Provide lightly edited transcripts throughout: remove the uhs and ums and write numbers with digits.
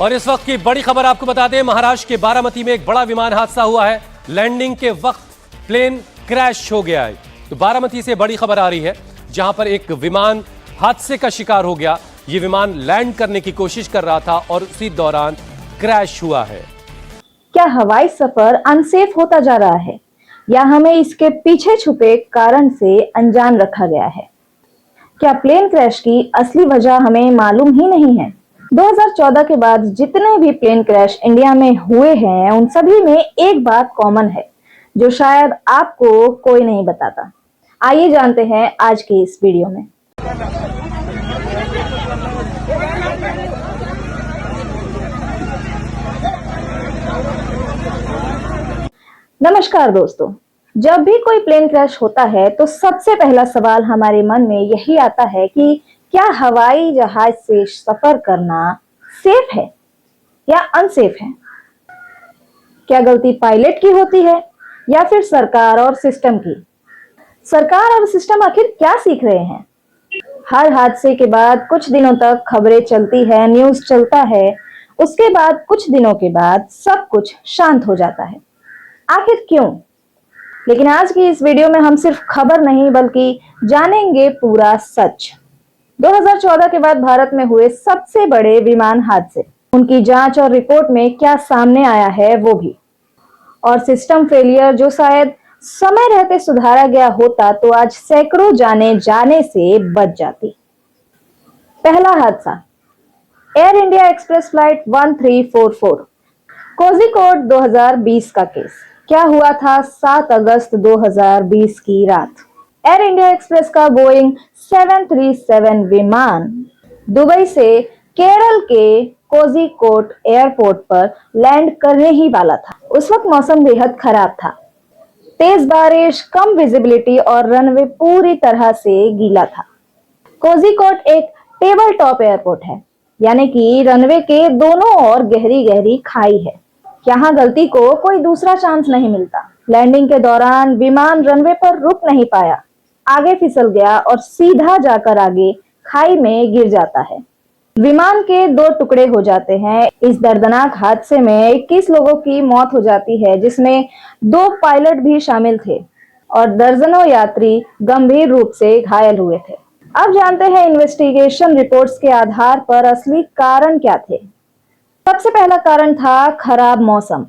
और इस वक्त की बड़ी खबर आपको बता दें, महाराष्ट्र के बारामती में एक बड़ा विमान हादसा हुआ है। लैंडिंग के वक्त प्लेन क्रैश हो गया है। तो बारामती से बड़ी खबर आ रही है, जहां पर एक विमान हादसे का शिकार हो गया। यह विमान लैंड करने की कोशिश कर रहा था और उसी दौरान क्रैश हुआ है। क्या हवाई सफर अनसेफ होता जा रहा है या हमें इसके पीछे छुपे कारण से अनजान रखा गया है? क्या प्लेन क्रैश की असली वजह हमें मालूम ही नहीं है? 2014 के बाद जितने भी प्लेन क्रैश इंडिया में हुए हैं, उन सभी में एक बात कॉमन है जो शायद आपको कोई नहीं बताता। आइए जानते हैं आज की इस वीडियो में। नमस्कार दोस्तों, जब भी कोई प्लेन क्रैश होता है तो सबसे पहला सवाल हमारे मन में यही आता है कि क्या हवाई जहाज से सफर करना सेफ है या अनसेफ है? क्या गलती पायलट की होती है या फिर सरकार और सिस्टम की? सरकार और सिस्टम आखिर क्या सीख रहे हैं? हर हादसे के बाद कुछ दिनों तक खबरें चलती है, न्यूज़ चलता है, उसके बाद कुछ दिनों के बाद सब कुछ शांत हो जाता है। आखिर क्यों? लेकिन आज की इस वीडियो में हम सिर्फ खबर नहीं बल्कि जानेंगे पूरा सच। 2014 के बाद भारत में हुए सबसे बड़े विमान हादसे, उनकी जांच और रिपोर्ट में क्या सामने आया है वो भी, और सिस्टम फेलियर जो शायद समय रहते सुधारा गया होता तो आज सैकड़ों जाने जाने से बच जाती। पहला हादसा, air India express flight 1344, Kozhikode 2020 का केस। क्या हुआ था 7 अगस्त 2020 की रात? एयर इंडिया एक्सप्रेस का बोइंग 737 विमान दुबई से केरल के कोझिकोड एयरपोर्ट पर लैंड करने ही वाला था। उस वक्त मौसम बेहद खराब था, तेज बारिश, कम विजिबिलिटी और रनवे पूरी तरह से गीला था। कोझिकोड एक टेबल टॉप एयरपोर्ट है, यानी कि रनवे के दोनों ओर गहरी गहरी खाई है। यहाँ गलती को कोई दूसरा चांस नहीं मिलता। लैंडिंग के दौरान विमान रनवे पर रुक नहीं पाया, आगे फिसल गया और सीधा जाकर आगे खाई में गिर जाता है। विमान के 2 टुकड़े हो जाते हैं। इस दर्दनाक हादसे में 21 लोगों की मौत हो जाती है, जिसमें 2 पायलट भी शामिल थे और दर्जनों यात्री गंभीर रूप से घायल हुए थे। अब जानते हैं इन्वेस्टिगेशन रिपोर्ट्स के आधार पर असली कारण क्या थे। सबसे पहला कारण था खराब मौसम।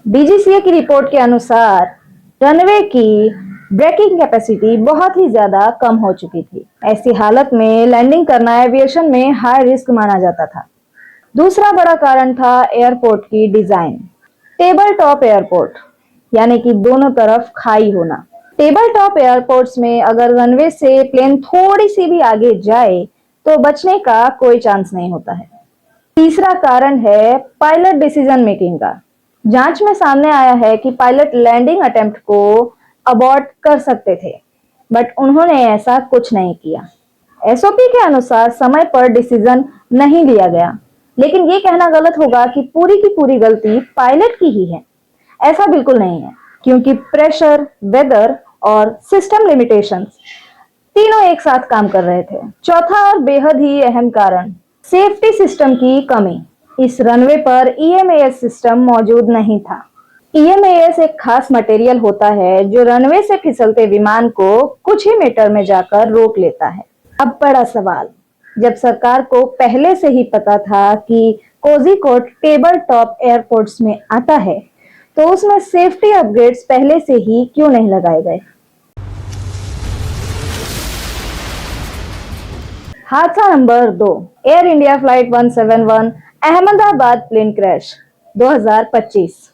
डीजीसीए की रिपोर्ट के अनुसार रनवे की ब्रेकिंग कैपेसिटी बहुत ही ज्यादा कम हो चुकी थी। ऐसी हालत में लैंडिंग करना एविएशन में हाई रिस्क माना जाता था। दूसरा बड़ा कारण था एयरपोर्ट की डिजाइन। टेबल टॉप एयरपोर्ट, यानी कि दोनों तरफ खाई होना। टेबल टॉप एयरपोर्ट्स में अगर रनवे से प्लेन थोड़ी सी भी आगे जाए तो बचने का कोई चांस नहीं होता है। तीसरा कारण है पायलट डिसीजन मेकिंग का। जांच में सामने आया है कि पायलट लैंडिंग अटेम्प्ट को अबॉर्ट कर सकते थे, बट उन्होंने ऐसा कुछ नहीं किया। एसओपी के अनुसार समय पर डिसीजन नहीं लिया गया, लेकिन ये कहना गलत होगा कि पूरी की पूरी गलती पायलट की ही है। ऐसा बिल्कुल नहीं है, क्योंकि प्रेशर, वेदर और सिस्टम लिमिटेशंस तीनों एक साथ काम कर रहे थे। चौथा और बेहद ही अहम कारण, सेफ्टी सिस्टम की कमी। इस रनवे पर ईएमएएस सिस्टम मौजूद नहीं था। ईएमएएस एक खास मटेरियल होता है जो रनवे से फिसलते विमान को कुछ ही मीटर में जाकर रोक लेता है। अब बड़ा सवाल, जब सरकार को पहले से ही पता था कि कोझिकोड टेबल टॉप एयरपोर्ट्स में आता है, तो उसमें सेफ्टी अपग्रेड्स पहले से ही क्यों नहीं लगाए गए? हादसा number 2, Air India flight 171 Ahmedabad plane crash 2025।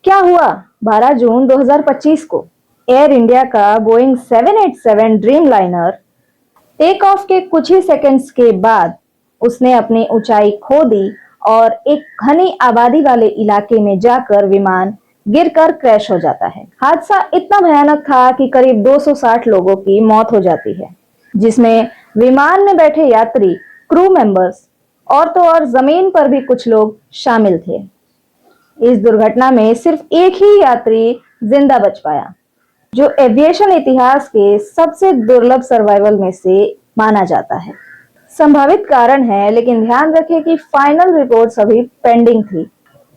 क्या हुआ? 12 जून 2025 को एयर इंडिया का Boeing 787 Dreamliner take off के कुछ ही सेकंड्स के बाद उसने अपनी ऊंचाई खो दी और एक घनी आबादी वाले इलाके में जाकर विमान गिरकर क्रैश हो जाता है। हादसा इतना भयानक था कि करीब 260 लोगों की मौत हो जाती है, जिसमें विमान में बैठे यात्री, क्रू मेंबर्स और तो और जमीन पर भी कुछ लोग शामिल थे। इस दुर्घटना में सिर्फ एक ही यात्री जिंदा बच पाया, जो एविएशन इतिहास के सबसे दुर्लभ सर्वाइवल में से माना जाता है। संभावित कारण है, लेकिन ध्यान रखें कि फाइनल रिपोर्ट्स अभी पेंडिंग थी।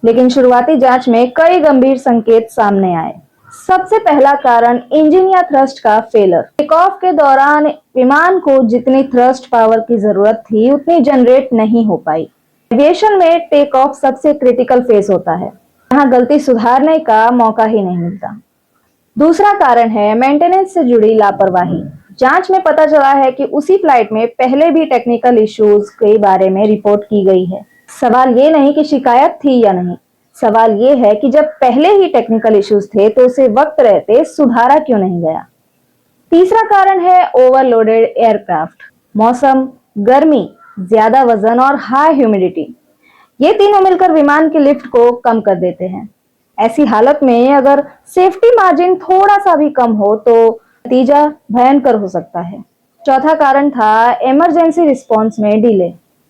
लेकिन शुरुआती जांच में कई गंभीर संकेत सामने आए। सबसे पहला कारण इंजन या थ्रस्ट का फेलर। टेक ऑफ के दौरान विमान को जितनी थ्रस्ट पावर की जरूरत थी उतनी जनरेट नहीं हो पाई। एविएशन में टेक ऑफ सबसे क्रिटिकल फेज होता है, यहाँ गलती सुधारने का मौका ही नहीं मिलता। दूसरा कारण है मेंटेनेंस से जुड़ी लापरवाही। जांच में पता चला है कि उसी फ्लाइट में पहले भी टेक्निकल इश्यूज के बारे में रिपोर्ट की गई है। सवाल ये नहीं कि शिकायत थी या नहीं, सवाल ये है कि जब पहले ही टेक्निकल इश्यूज थे तो उसे वक्त रहते सुधारा क्यों नहीं गया। तीसरा कारण है ओवरलोडेड एयरक्राफ्ट। मौसम, गर्मी, ज्यादा वजन और हाई ह्यूमिडिटी, ये तीनों मिलकर विमान की लिफ्ट को कम कर देते हैं। ऐसी हालत में अगर सेफ्टी मार्जिन थोड़ा सा भी कम हो तो नतीजा भयंकर हो सकता है। चौथा कारण था इमरजेंसी रिस्पांस में डिले।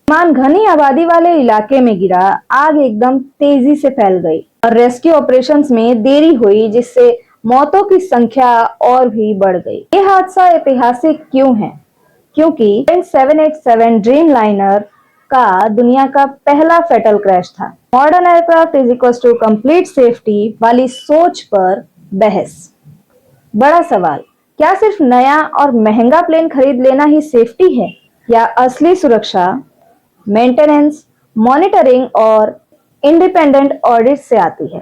विमान घनी आबादी वाले इलाके में गिरा, आग एकदम तेजी से फैल गई और रेस्क्यू ऑपरेशंस में देरी हुई, जिससे मौतों की संख्या और भी बढ़ गई। ये हादसा ऐतिहासिक क्यों है? क्योंकि 787 ड्रीम लाइनर का दुनिया का पहला फेटल क्रैश था। Modern aircraft is equal to complete safety वाली सोच पर बहस। बड़ा सवाल, क्या सिर्फ नया और महंगा प्लेन खरीद लेना ही सेफ्टी है, या असली सुरक्षा मेंटेनेंस, मॉनिटरिंग और इंडिपेंडेंट ऑडिट से आती है?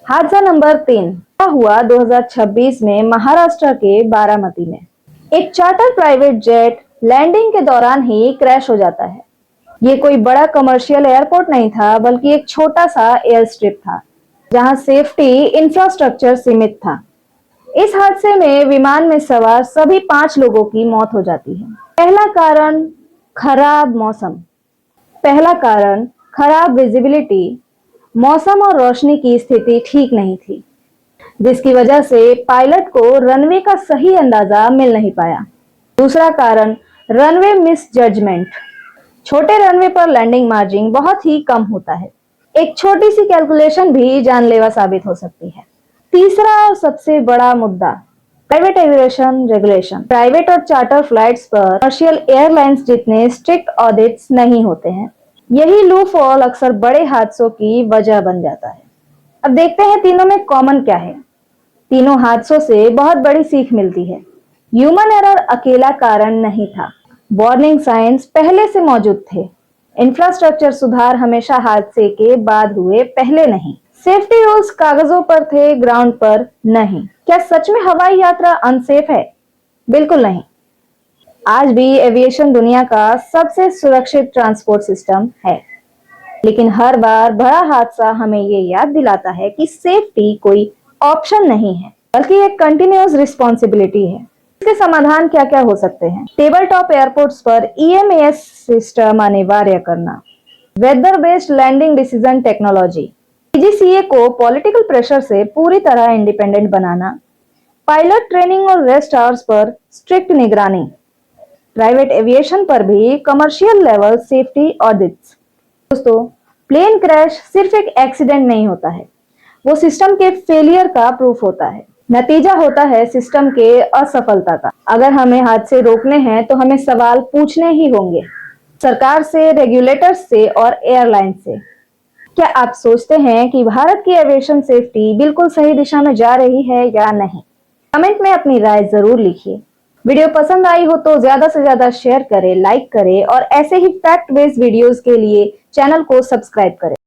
हादसा नंबर 3 हुआ 2026 में महाराष्ट्र के बारामती में। एक चार्टर प्राइवेट जेट लैंडिंग के दौरान ही क्रैश हो जाता है। ये कोई बड़ा कमर्शियल एयरपोर्ट नहीं था, बल्कि एक छोटा सा एयर स्ट्रिप था जहां सेफ्टी इंफ्रास्ट्रक्चर सीमित था। इस हादसे में विमान में सवार सभी 5 लोगों की मौत हो जाती है। पहला कारण खराब मौसम। पहला कारण खराब विजिबिलिटी। मौसम और रोशनी की स्थिति ठीक नहीं थी, जिसकी वजह से पायलट को रनवे का सही अंदाजा मिल नहीं पाया। दूसरा कारण रनवे मिस जजमेंट। छोटे रनवे पर लैंडिंग मार्जिन बहुत ही कम होता है। एक छोटी सी कैलकुलेशन भी जानलेवा साबित हो सकती है। तीसरा और सबसे बड़ा मुद्दा प्राइवेट एविएशन रेगुलेशन। प्राइवेट और चार्टर फ्लाइट्स पर कमर्शियल एयरलाइंस जितने स्ट्रिक्ट ऑडिट्स नहीं होते हैं। यही लूपहोल अक्सर बड़े हादसों की वजह बन जाता है। अब देखते हैं तीनों में कॉमन क्या है। तीनों हादसों से बहुत बड़ी सीख मिलती है। ह्यूमन एरर अकेला कारण नहीं था, वार्निंग साइंस पहले से मौजूद थे। इंफ्रास्ट्रक्चर सुधार हमेशा हादसे के बाद हुए, पहले नहीं। सेफ्टी रूल्स कागजों पर थे, ग्राउंड पर नहीं। क्या सच में हवाई यात्रा अनसेफ है? बिल्कुल नहीं। आज भी एविएशन दुनिया का सबसे सुरक्षित ट्रांसपोर्ट सिस्टम है, लेकिन हर बार बड़ा हादसा हमें ये याद दिलाता है कि सेफ्टी कोई ऑप्शन नहीं है, बल्कि एक कंटिन्यूअस रिस्पॉन्सिबिलिटी है। इसके समाधान क्या क्या हो सकते हैं? टेबल टॉप एयरपोर्ट्स पर EMAS सिस्टम अनिवार्य करना, weather based landing decision technology, DGCA को पॉलिटिकल प्रेशर से पूरी तरह इंडिपेंडेंट बनाना, पायलट ट्रेनिंग और रेस्ट आवर्स पर स्ट्रिक्ट निगरानी, प्राइवेट एविएशन पर भी कमर्शियल लेवल सेफ्टी ऑडिट्स। दोस्तों, प्लेन क्रैश सिर्फ एक एक्सीडेंट नहीं होता है, वो सिस्टम के फेलियर का प्रूफ होता है। नतीजा होता है सिस्टम के असफलता का। अगर हमें हादसे रोकने हैं तो हमें सवाल पूछने ही होंगे, सरकार से, रेगुलेटर्स से और एयरलाइन से। क्या आप सोचते हैं कि भारत की एविएशन सेफ्टी बिल्कुल सही दिशा में जा रही है या नहीं? कमेंट में अपनी राय जरूर लिखिए। वीडियो पसंद आई हो तो ज्यादा से ज्यादा शेयर करें, लाइक करें और ऐसे ही फैक्ट बेस्ड वीडियोस के लिए चैनल को सब्सक्राइब करें।